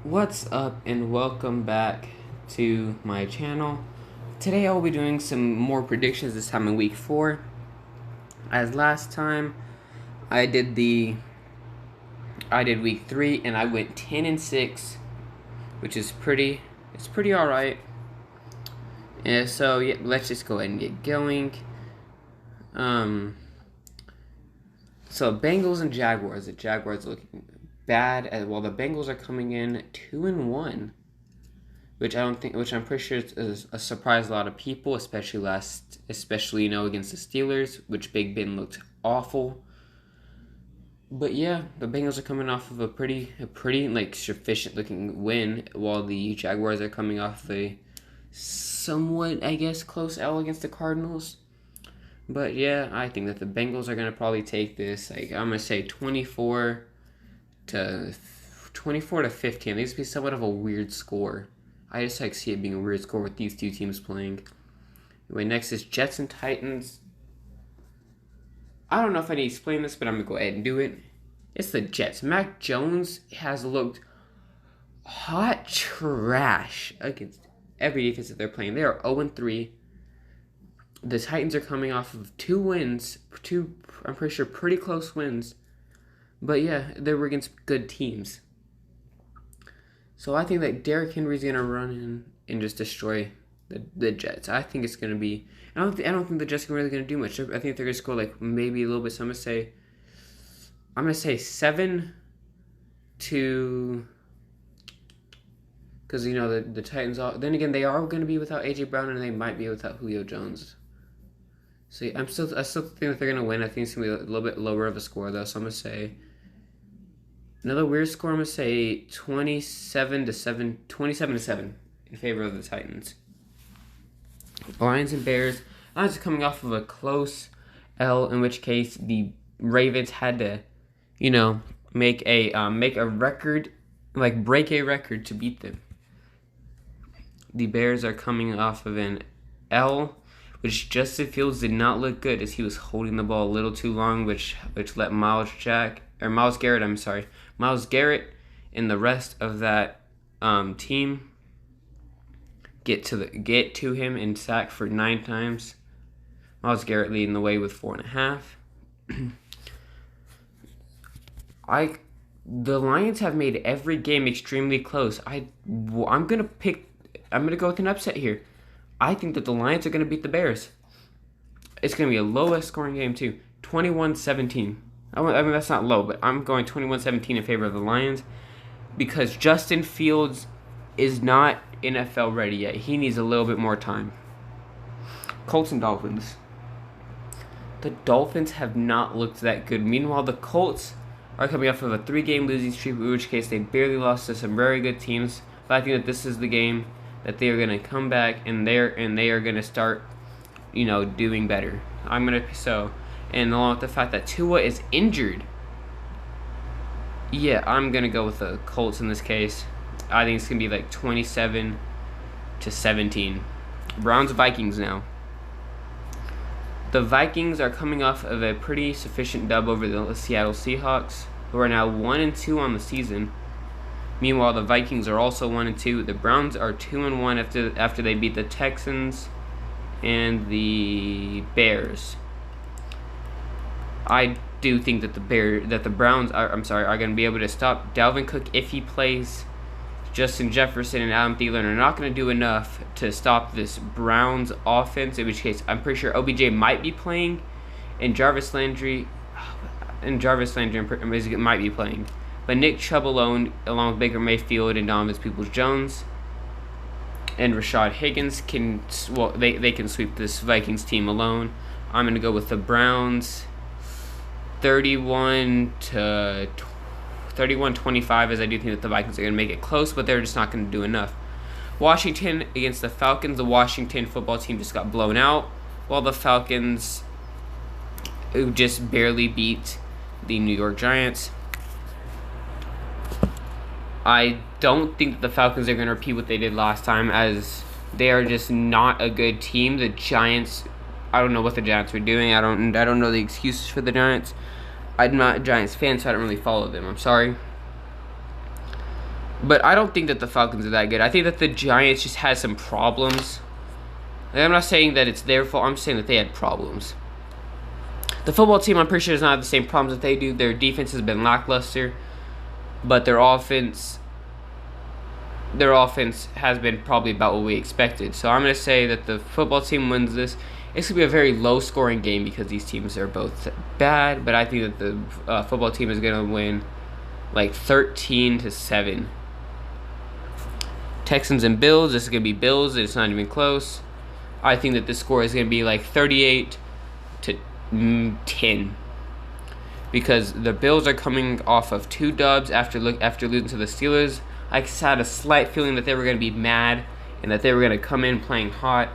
What's up and welcome back to my channel. Today I will be doing some more predictions, this time in week 4. As last time I did week 3 and I went 10-6, which is pretty alright. Yeah, so yeah, let's just go ahead and get going. So Bengals and Jaguars. The Jaguars looking bad, while the Bengals are coming in 2-1, which I'm pretty sure is a surprise a lot of people, especially against the Steelers, which Big Ben looked awful. But yeah, the Bengals are coming off of a pretty like sufficient looking win, while the Jaguars are coming off of a somewhat, I guess, close L against the Cardinals. But yeah, I think that the Bengals are gonna probably take this. Like, I'm gonna say 24 to 15. I think it's be somewhat of a weird score. I just see it being a weird score with these two teams playing. Anyway, next is Jets and Titans. I don't know if I need to explain this, but I'm gonna go ahead and do it. It's the Jets. Mac Jones has looked hot trash against every defense that they're playing. They are 0-3. The Titans are coming off of 2 wins, I'm pretty sure pretty close wins. But yeah, they were against good teams. So I think that Derrick Henry's gonna run in and just destroy the Jets. I think it's gonna be. I don't think the Jets are really gonna do much. I think they're gonna score like maybe a little bit. So I'm gonna say 7 to. Because the Titans are. Then again, they are gonna be without AJ Brown and they might be without Julio Jones. So yeah, I still think that they're gonna win. I think it's gonna be a little bit lower of a score though. So I'm gonna say another weird score. I'm gonna say 27-7 in favor of the Titans. Lions and Bears. Lions are coming off of a close L, in which case the Ravens had to, make a record, like break a record to beat them. The Bears are coming off of an L, which Justin Fields did not look good as he was holding the ball a little too long, which let Myles Garrett and the rest of that team get to him and sack for 9 times. Myles Garrett leading the way with 4.5. The Lions have made every game extremely close. I'm gonna go with an upset here. I think that the Lions are going to beat the Bears. It's going to be a lowest scoring game, too. 21-17. I mean, that's not low, but I'm going 21-17 in favor of the Lions because Justin Fields is not NFL ready yet. He needs a little bit more time. Colts and Dolphins. The Dolphins have not looked that good. Meanwhile, the Colts are coming off of a 3-game losing streak, in which case they barely lost to some very good teams. But I think that this is the game that they are going to come back and they are going to start, doing better. And along with the fact that Tua is injured, yeah, I'm going to go with the Colts in this case. I think it's going to be like 27-17. Browns-Vikings now. The Vikings are coming off of a pretty sufficient dub over the Seattle Seahawks, who are now 1-2 on the season. Meanwhile, the Vikings are also 1-2. The Browns are 2-1 after they beat the Texans and the Bears. I do think that the Browns are going to be able to stop Dalvin Cook if he plays. Justin Jefferson and Adam Thielen are not going to do enough to stop this Browns offense. In which case, I'm pretty sure OBJ might be playing, and Jarvis Landry might be playing. But Nick Chubb alone, along with Baker Mayfield and Donovan Peoples-Jones and Rashad Higgins, they can sweep this Vikings team alone. I'm going to go with the Browns 31-25, as I do think that the Vikings are going to make it close, but they're just not going to do enough. Washington against the Falcons. The Washington football team just got blown out, while the Falcons just barely beat the New York Giants. I don't think the Falcons are going to repeat what they did last time, as they are just not a good team. The Giants, I don't know what the Giants were doing. I don't know the excuses for the Giants. I'm not a Giants fan, so I don't really follow them. I'm sorry. But I don't think that the Falcons are that good. I think that the Giants just had some problems. And I'm not saying that it's their fault. I'm saying that they had problems. The football team, I'm pretty sure, does not have the same problems that they do. Their defense has been lackluster, but their offense has been probably about what we expected. So I'm going to say that the football team wins this. It's going to be a very low-scoring game because these teams are both bad, but I think that the football team is going to win like 13-7. Texans and Bills, this is going to be Bills. It's not even close. I think that the score is going to be like 38-10 because the Bills are coming off of 2 dubs after losing to the Steelers. I had a slight feeling that they were going to be mad and that they were going to come in playing hot,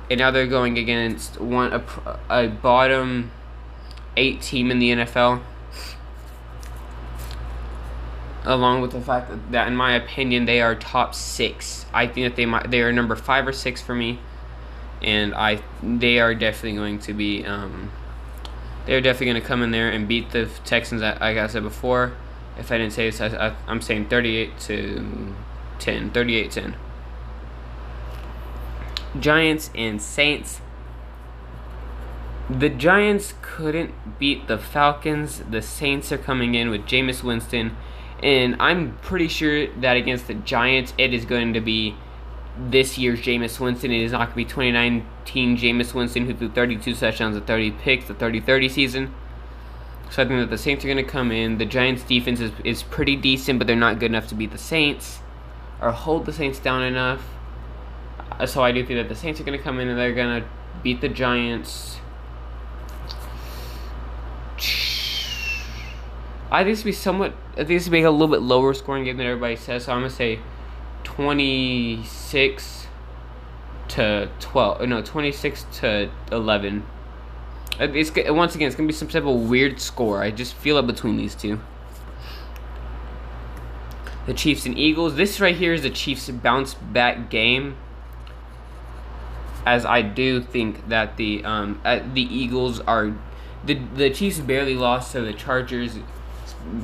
and now they're going against a bottom 8 team in the NFL. Along with the fact that in my opinion, they are top 6. I think that they are number 5 or 6 for me, and they are definitely going to be they're definitely going to come in there and beat the Texans. Like I said before, if I didn't say this, I'm saying 38-10. 38-10. Giants and Saints. The Giants couldn't beat the Falcons. The Saints are coming in with Jameis Winston. And I'm pretty sure that against the Giants, it is going to be this year's Jameis Winston. It is not going to be 2019 Jameis Winston who threw 32 touchdowns and 30 picks, the 30-30 season. So I think that the Saints are going to come in. The Giants' defense is pretty decent, but they're not good enough to beat the Saints or hold the Saints down enough. So I do think that the Saints are going to come in and they're going to beat the Giants. I think it's going to be a little bit lower scoring game than everybody says. So I'm going to say 26-12. No, 26-11. Once again, it's going to be some type of weird score. I just feel it between these two. The Chiefs and Eagles. This right here is the Chiefs' bounce back game, as I do think that the Eagles are the Chiefs barely lost to the Chargers,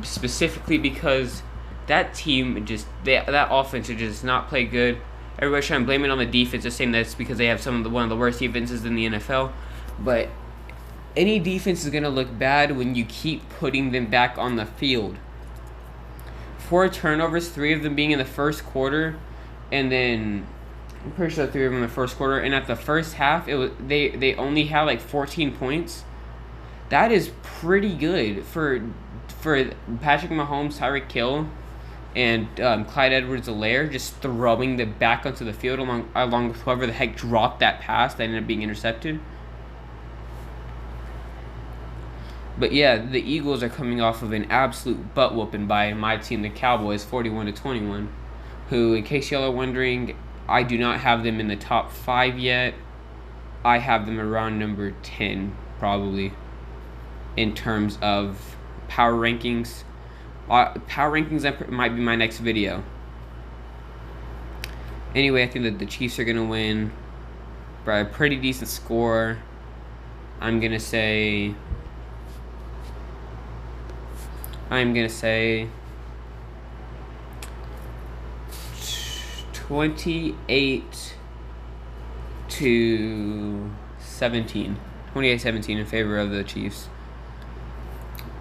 specifically because that team that offense just not play good. Everybody's trying to blame it on the defense, just saying that's because they have one of the worst defenses in the NFL. But any defense is going to look bad when you keep putting them back on the field. 4 turnovers, 3 of them being in the first quarter, and then I'm pretty sure 3 of them in the first quarter. And at the first half, they only had like 14 points. That is pretty good for Patrick Mahomes, Tyreek Hill, and Clyde Edwards-Helaire just throwing the back onto the field along with whoever the heck dropped that pass that ended up being intercepted. But yeah, the Eagles are coming off of an absolute butt whooping by my team, the Cowboys, 41-21. Who, in case y'all are wondering, I do not have them in the top 5 yet. I have them around number 10, probably, in terms of power rankings. Power rankings might be my next video. Anyway, I think that the Chiefs are going to win by a pretty decent score. I'm going to say 28-17. 28-17 in favor of the Chiefs.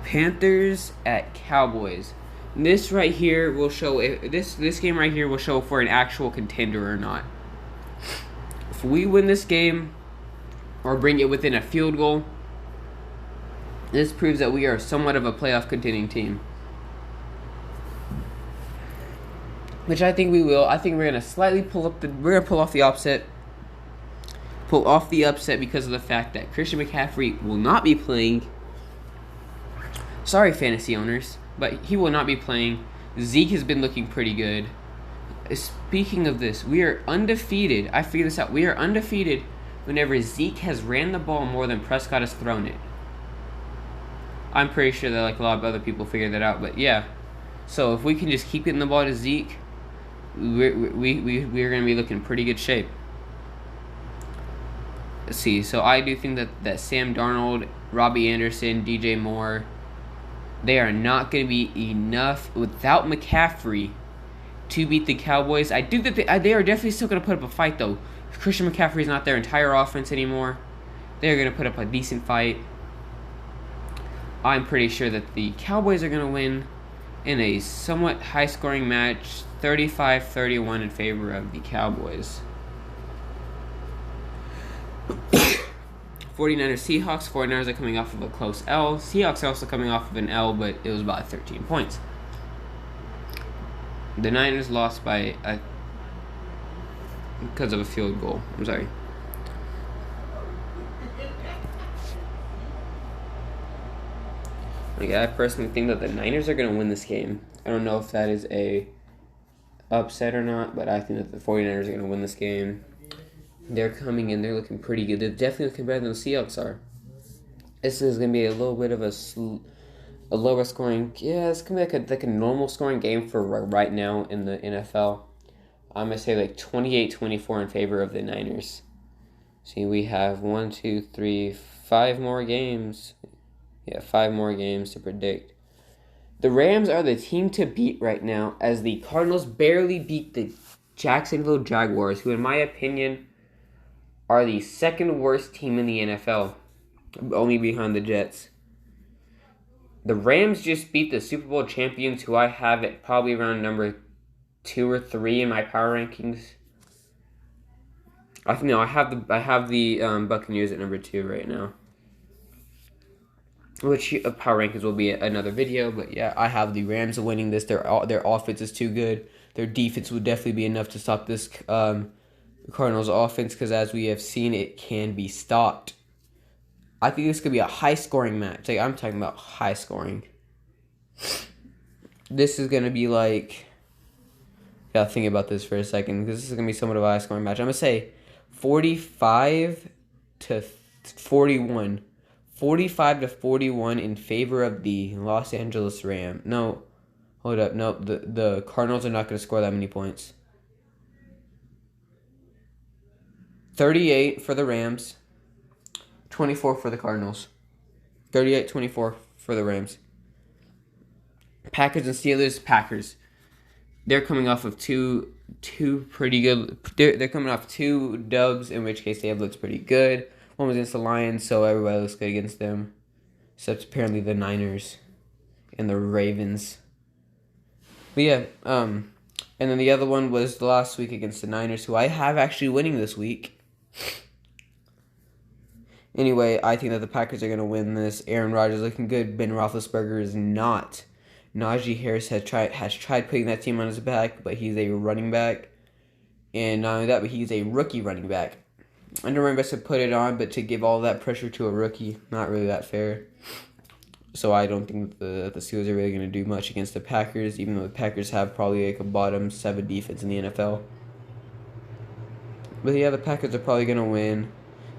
Panthers at Cowboys. This game right here will show if we're an actual contender or not. If we win this game or bring it within a field goal, this proves that we are somewhat of a playoff contending team. Which I think we will. I think we're gonna pull off the upset. Pull off the upset because of the fact that Christian McCaffrey will not be playing. Sorry, fantasy owners, but he will not be playing. Zeke has been looking pretty good. Speaking of this, we are undefeated. I figured this out. We are undefeated whenever Zeke has ran the ball more than Prescott has thrown it. I'm pretty sure that a lot of other people figured that out, but yeah. So if we can just keep getting the ball to Zeke, we're going to be looking in pretty good shape. Let's see. So I do think that Sam Darnold, Robbie Anderson, DJ Moore, they are not going to be enough without McCaffrey. to beat the Cowboys. I do think they are definitely still going to put up a fight, though. Christian McCaffrey is not their entire offense anymore. They're going to put up a decent fight. I'm pretty sure that the Cowboys are going to win in a somewhat high-scoring match, 35-31 in favor of the Cowboys. 49ers Seahawks. 49ers are coming off of a close L. Seahawks are also coming off of an L, but it was about 13 points. The Niners lost because of a field goal. I'm sorry. I personally think that the Niners are going to win this game. I don't know if that is a upset or not, but I think that the 49ers are going to win this game. They're coming in. They're looking pretty good. They're definitely looking better than the Seahawks are. This is going to be a little bit of a lower scoring. Yeah, it's going to be like a normal scoring game for right now in the NFL. I'm going to say like 28-24 in favor of the Niners. See, we have 5 more games. Yeah, 5 more games to predict. The Rams are the team to beat right now, as the Cardinals barely beat the Jacksonville Jaguars, who in my opinion are the second worst team in the NFL, only behind the Jets. The Rams just beat the Super Bowl champions, who I have at probably around number 2 or 3 in my power rankings. I have the Buccaneers at number 2 right now, which power rankings will be another video. But yeah, I have the Rams winning this. Their offense is too good. Their defense would definitely be enough to stop this Cardinals offense, because as we have seen, it can be stopped. I think this could be a high-scoring match. Like, I'm talking about high-scoring. This is going to be like... Yeah, think about this for a second, because this is going to be somewhat of a high-scoring match. I'm going to say 45-41. 45-41 in favor of the Los Angeles Rams. No, hold up. No, the Cardinals are not going to score that many points. 38 for the Rams. 24 for the Cardinals. 38-24 for the Rams. Packers and Steelers. Packers. They're coming off of two pretty good... They're coming off 2 dubs, in which case they have looked pretty good. One was against the Lions, so everybody looks good against them. Except apparently the Niners and the Ravens. But yeah, and then the other one was the last week against the Niners, who I have actually winning this week. Anyway, I think that the Packers are going to win this. Aaron Rodgers looking good. Ben Roethlisberger is not. Najee Harris has tried putting that team on his back, but he's a running back. And not only that, but he's a rookie running back. I don't remember to put it on, but to give all that pressure to a rookie, not really that fair. So I don't think the Steelers are really going to do much against the Packers, even though the Packers have probably like a bottom 7 defense in the NFL. But yeah, the Packers are probably going to win,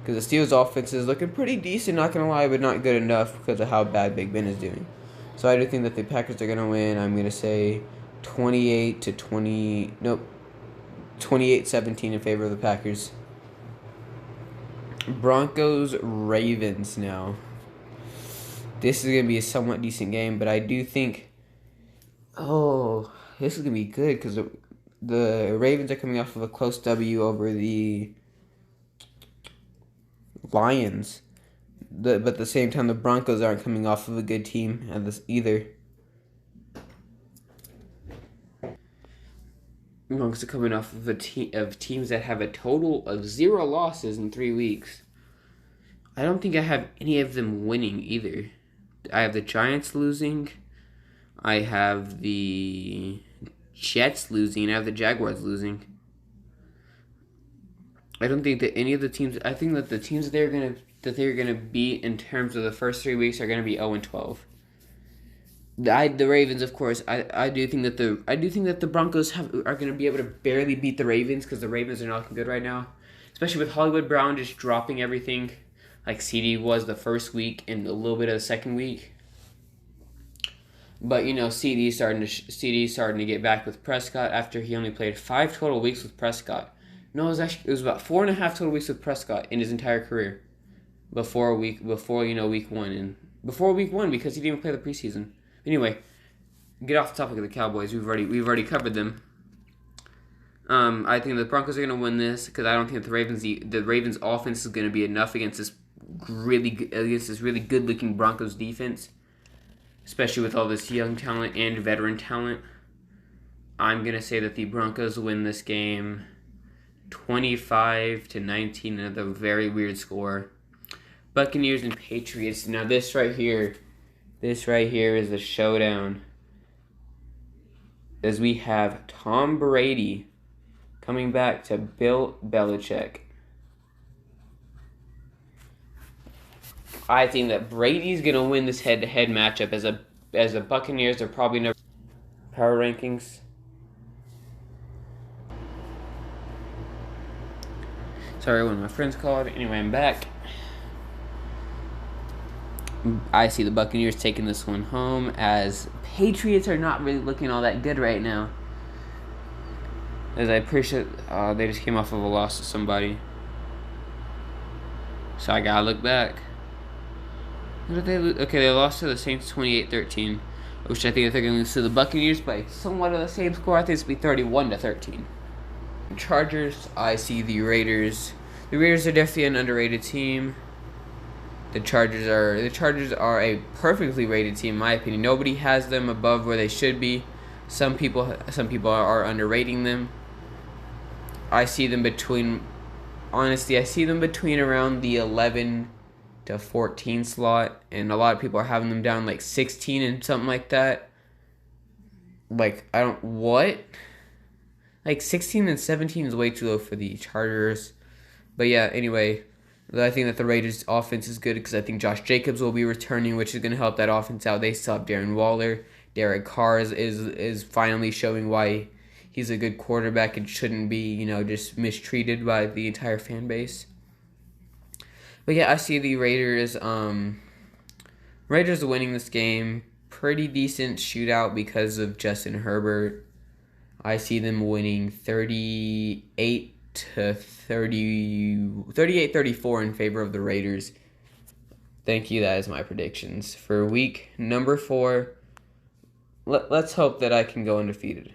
because the Steelers' offense is looking pretty decent, not going to lie, but not good enough because of how bad Big Ben is doing. So I do think that the Packers are going to win. I'm going to say 28-17 in favor of the Packers. Broncos Ravens now. This is going to be a somewhat decent game, but I do think... Oh, this is going to be good, because the Ravens are coming off of a close W over the Lions. But at the same time, the Broncos aren't coming off of a good team at this either. The Broncos are coming off of teams that have a total of 0 losses in 3 weeks. I don't think I have any of them winning either. I have the Giants losing. I have the Jets losing. I have the Jaguars losing. I don't think that any of the teams... I think that the teams that they're gonna beat in terms of the first 3 weeks are gonna be 0-12. The Ravens, of course. I do think that the Broncos are gonna be able to barely beat the Ravens, because the Ravens are not looking good right now, especially with Hollywood Brown just dropping everything, like CD was the first week and a little bit of the second week. But CD's starting to get back with Prescott after he only played 5 total weeks with Prescott. No, it was about 4.5 total weeks with Prescott in his entire career. Before week 1 because he didn't even play the preseason. Anyway, get off the topic of the Cowboys. We've already covered them. I think the Broncos are going to win this because I don't think the Ravens offense is going to be enough against this really good looking Broncos defense, especially with all this young talent and veteran talent. I'm going to say that the Broncos win this game 25-19, another very weird score. Buccaneers and Patriots. Now this right here is a showdown, as we have Tom Brady coming back to Bill Belichick. I think that Brady's gonna win this head-to-head matchup, as the Buccaneers are probably never power rankings. Sorry, one of my friends called. Anyway, I'm back. I see the Buccaneers taking this one home, as Patriots are not really looking all that good right now. As I appreciate, they just came off of a loss to somebody, so I gotta look back. What did they lose? Okay, they lost to the Saints 28-13, which I think they're gonna lose to the Buccaneers by somewhat of the same score. I think it's gonna be 31-13. Chargers. I see the Raiders. The Raiders are definitely an underrated team. The Chargers are a perfectly rated team in my opinion. Nobody has them above where they should be. Some people are underrating them. I see them between around the 11 to 14 slot, and a lot of people are having them down like 16 and something like that. Like, like 16 and 17 is way too low for the Chargers. But yeah, anyway, I think that the Raiders' offense is good because I think Josh Jacobs will be returning, which is going to help that offense out. They still have Darren Waller. Derek Carr is finally showing why he's a good quarterback and shouldn't be, just mistreated by the entire fan base. But yeah, I see the Raiders winning this game. Pretty decent shootout because of Justin Herbert. I see them winning 38-34 in favor of the Raiders. Thank you. That is my predictions for week number 4. Let's hope that I can go undefeated.